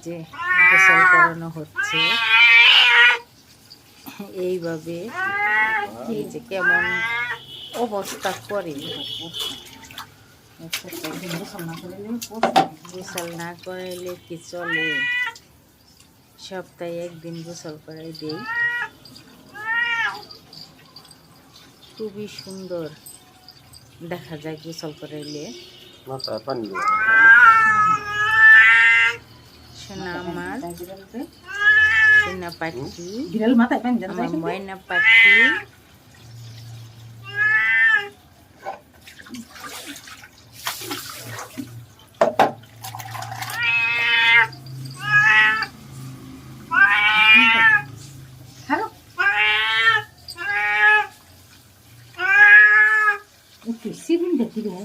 যে গোসল করানো হচ্ছে এইভাবে। এই যে কেমন অবস্থা করে, গোসল না করাইলে কি চলে? সপ্তাহে একদিন গোসল করাই দেই। খুবই সুন্দর দেখা যায় গোসল করাইলে। সোনা আমার, সোনা পাখি, আমার ময়না পাখি। সিভিল দেখি রে